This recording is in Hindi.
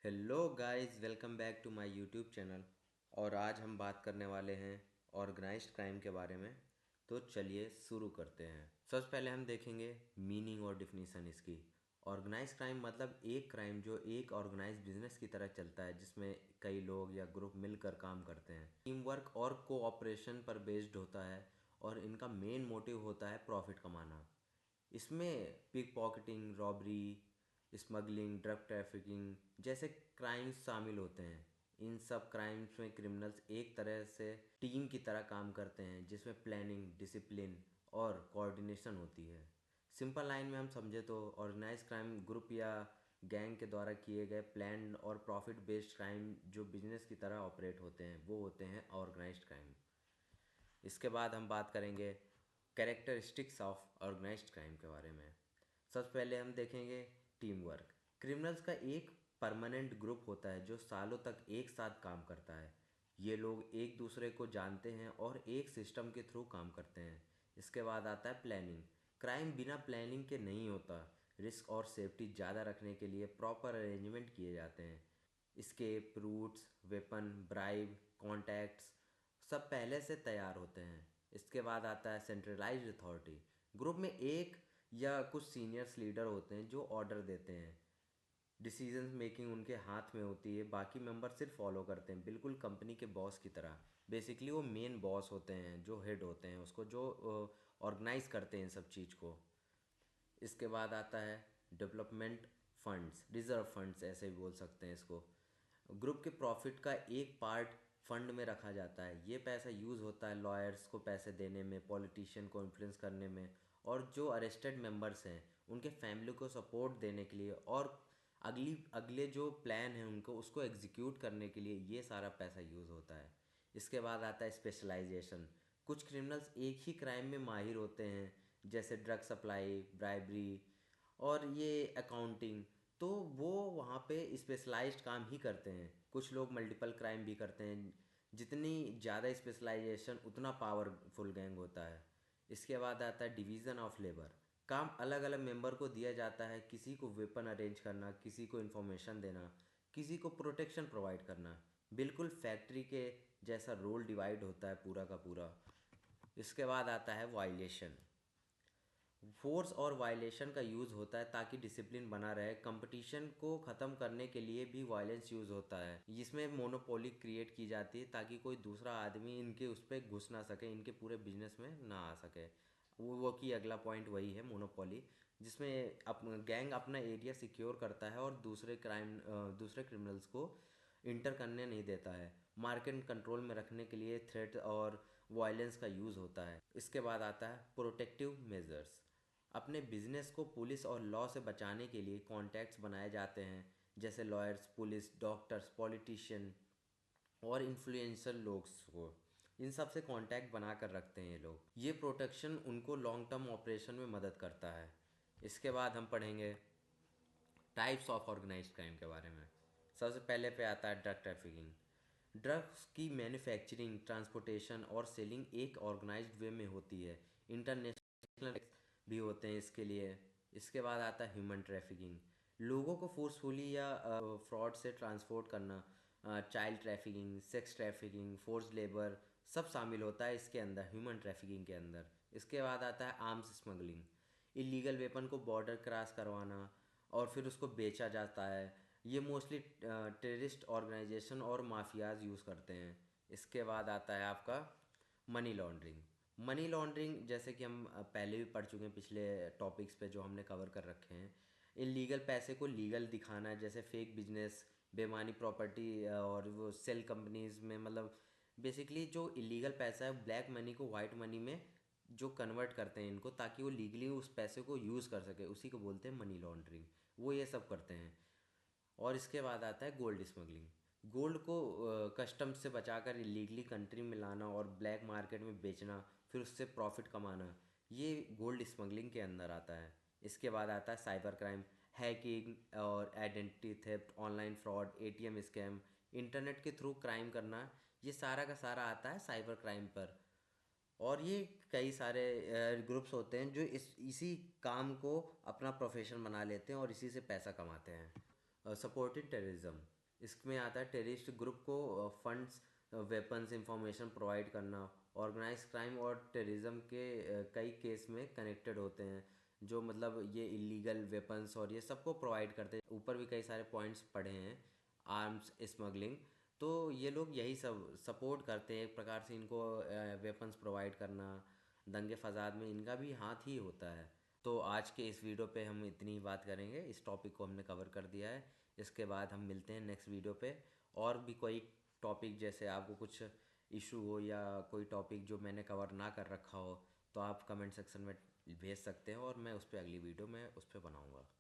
Hello guys, welcome back to my YouTube channel. और आज हम बात करने वाले हैं ऑर्गेनाइज्ड क्राइम के बारे में। तो चलिए शुरू करते हैं। सबसे पहले हम देखेंगे मीनिंग और डिफिनीशन इसकी। ऑर्गेनाइज्ड क्राइम मतलब एक क्राइम जो एक ऑर्गेनाइज्ड बिजनेस की तरह चलता है, जिसमें कई लोग या ग्रुप मिलकर काम करते हैं। टीम वर्क और कोऑपरेशन पर बेस्ड होता है और इनका मेन मोटिव होता है प्रॉफिट कमाना। इसमें pickpocketing, robbery, smuggling, drug trafficking जैसे क्राइम्स शामिल होते हैं। इन सब क्राइम्स में क्रिमिनल्स एक तरह से टीम की तरह काम करते हैं, जिसमें प्लानिंग, डिसिप्लिन और कोऑर्डिनेशन होती है। सिंपल लाइन में हम समझे तो ऑर्गेनाइज क्राइम ग्रुप या गैंग के द्वारा किए गए प्लान और प्रॉफिट बेस्ड क्राइम जो बिजनेस की तरह ऑपरेट होते हैं, वो होते हैं ऑर्गेनाइज्ड क्राइम। इसके बाद हम बात करेंगे कैरेक्टरिस्टिक्स ऑफ ऑर्गेनाइज्ड क्राइम के बारे में। सबसे पहले हम देखेंगे टीम वर्क। क्रिमिनल्स का एक परमानेंट ग्रुप होता है जो सालों तक एक साथ काम करता है। ये लोग एक दूसरे को जानते हैं और एक सिस्टम के थ्रू काम करते हैं। इसके बाद आता है प्लानिंग। क्राइम बिना प्लानिंग के नहीं होता। रिस्क और सेफ्टी ज़्यादा रखने के लिए प्रॉपर अरेंजमेंट किए जाते हैं। Escape routes, weapon, bribe, contacts सब पहले से तैयार होते हैं। इसके बाद आता है सेंट्रलाइज्ड अथॉरिटी। ग्रुप में एक या कुछ सीनियर्स लीडर होते हैं जो ऑर्डर देते हैं। डिसीजन मेकिंग उनके हाथ में होती है, बाकी मेंबर सिर्फ फॉलो करते हैं, बिल्कुल कंपनी के बॉस की तरह। बेसिकली वो मेन बॉस होते हैं, जो हेड होते हैं उसको, जो ऑर्गेनाइज करते हैं इन सब चीज़ को। इसके बाद आता है डेवलपमेंट फंड्स, रिजर्व फंड्स ऐसे भी बोल सकते हैं इसको। ग्रुप के प्रॉफिट का एक पार्ट फंड में रखा जाता है। ये पैसा यूज़ होता है लॉयर्स को पैसे देने में, पॉलिटिशियन को इन्फ्लुएंस करने में, और जो अरेस्टेड मेंबर्स हैं उनके फैमिली को सपोर्ट देने के लिए, और अगले जो प्लान है उनको उसको एग्जीक्यूट करने के लिए ये सारा पैसा यूज़ होता है। इसके बाद आता है स्पेशलाइजेशन। कुछ क्रिमिनल्स एक ही क्राइम में माहिर होते हैं, जैसे ड्रग सप्लाई, ब्राइबरी और ये अकाउंटिंग। तो वो वहाँ पे स्पेशलाइज्ड काम ही करते हैं। कुछ लोग मल्टीपल क्राइम भी करते हैं। जितनी ज़्यादा स्पेशलाइजेशन उतना पावरफुल गैंग होता है। इसके बाद आता है डिवीज़न ऑफ लेबर। काम अलग अलग मेंबर को दिया जाता है, किसी को वेपन अरेंज करना, किसी को इन्फॉर्मेशन देना, किसी को प्रोटेक्शन प्रोवाइड करना। बिल्कुल फैक्ट्री के जैसा रोल डिवाइड होता है पूरा का पूरा। इसके बाद आता है वायलेशन। फोर्स और वायलेशन का यूज़ होता है ताकि डिसिप्लिन बना रहे। कंपटीशन को ख़त्म करने के लिए भी वायलेंस यूज़ होता है। जिसमें मोनोपोली क्रिएट की जाती है ताकि कोई दूसरा आदमी इनके उस पर घुस ना सके, इनके पूरे बिजनेस में ना आ सके। वो की अगला पॉइंट वही है, मोनोपोली, जिसमें गैंग अपना एरिया सिक्योर करता है और दूसरे क्रिमिनल्स को इंटर करने नहीं देता है। मार्केट कंट्रोल में रखने के लिए थ्रेट और वायलेंस का यूज़ होता है। इसके बाद आता है प्रोटेक्टिव मेजर्स। अपने बिजनेस को पुलिस और लॉ से बचाने के लिए कॉन्टैक्ट्स बनाए जाते हैं, जैसे लॉयर्स, पुलिस, डॉक्टर्स, पॉलिटिशियन और इन्फ्लुएंसर लोग को। इन सब से कांटेक्ट बना कर रखते हैं ये लोग। ये प्रोटेक्शन उनको लॉन्ग टर्म ऑपरेशन में मदद करता है। इसके बाद हम पढ़ेंगे टाइप्स ऑफ ऑर्गेनाइज्ड क्राइम के बारे में। सबसे पहले पे आता है ड्रग ट्रैफिकिंग। ड्रग्स की मैन्युफैक्चरिंग, ट्रांसपोर्टेशन और सेलिंग एक ऑर्गेनाइज्ड वे में होती है। इंटरनेशनल भी होते हैं इसके लिए। इसके बाद आता है ह्यूमन ट्रैफिकिंग। लोगों को फोर्सफुली या फ्रॉड से ट्रांसपोर्ट करना। Child trafficking, sex trafficking, force labour सब शामिल होता है इसके अंदर, ह्यूमन ट्रैफिकिंग के अंदर। इसके बाद आता है आर्म्स स्मगलिंग। इलीगल वेपन को बॉर्डर क्रॉस करवाना और फिर उसको बेचा जाता है। ये मोस्टली टेररिस्ट ऑर्गेनाइजेशन और माफियाज यूज़ करते हैं। इसके बाद आता है आपका मनी लॉन्ड्रिंग। मनी लॉन्ड्रिंग जैसे कि हम पहले भी पढ़ चुके हैं पिछले टॉपिक्स पे जो हमने कवर कर रखे हैं। इलीगल पैसे को लीगल दिखाना, जैसे फेक बिजनेस, बेमानी प्रॉपर्टी और वो सेल कंपनीज में, मतलब बेसिकली जो इलीगल पैसा है ब्लैक मनी को वाइट मनी में जो कन्वर्ट करते हैं इनको, ताकि वो लीगली उस पैसे को यूज़ कर सके, उसी को बोलते हैं मनी लॉन्ड्रिंग। वो ये सब करते हैं। और इसके बाद आता है गोल्ड स्मगलिंग। गोल्ड को कस्टम्स से बचाकर इलीगली कंट्री में लाना और ब्लैक मार्केट में बेचना, फिर उससे प्रॉफिट कमाना, ये गोल्ड स्मगलिंग के अंदर आता है। इसके बाद आता है साइबर क्राइम। हैकिंग और identity theft, online fraud, ATM scam, internet के थ्रू क्राइम करना, ये सारा का सारा आता है साइबर क्राइम पर। और ये कई सारे ग्रुप्स होते हैं जो इसी काम को अपना प्रोफेशन बना लेते हैं और इसी से पैसा कमाते हैं। सपोर्टिंग टेररिज्म, इसमें आता है टेररिस्ट ग्रुप को फंड्स, वेपन्स, इंफॉर्मेशन प्रोवाइड करना। ऑर्गेनाइज क्राइम और टेररिज्म के कई केस में कनेक्टेड होते हैं, जो मतलब ये इलीगल वेपन्स और ये सबको प्रोवाइड करते हैं। ऊपर भी कई सारे पॉइंट्स पढ़े हैं, आर्म्स स्मगलिंग, तो ये लोग यही सब सपोर्ट करते हैं एक प्रकार से, इनको वेपन्स प्रोवाइड करना। दंगे फसाद में इनका भी हाथ ही होता है। तो आज के इस वीडियो पे हम इतनी ही बात करेंगे, इस टॉपिक को हमने कवर कर दिया है। इसके बाद हम मिलते हैं नेक्स्ट वीडियो पे। और भी कोई टॉपिक, जैसे आपको कुछ इशू हो या कोई टॉपिक जो मैंने कवर ना कर रखा हो, तो आप कमेंट सेक्शन में भेज सकते हैं और मैं उस पर अगली वीडियो में उस पर बनाऊँगा।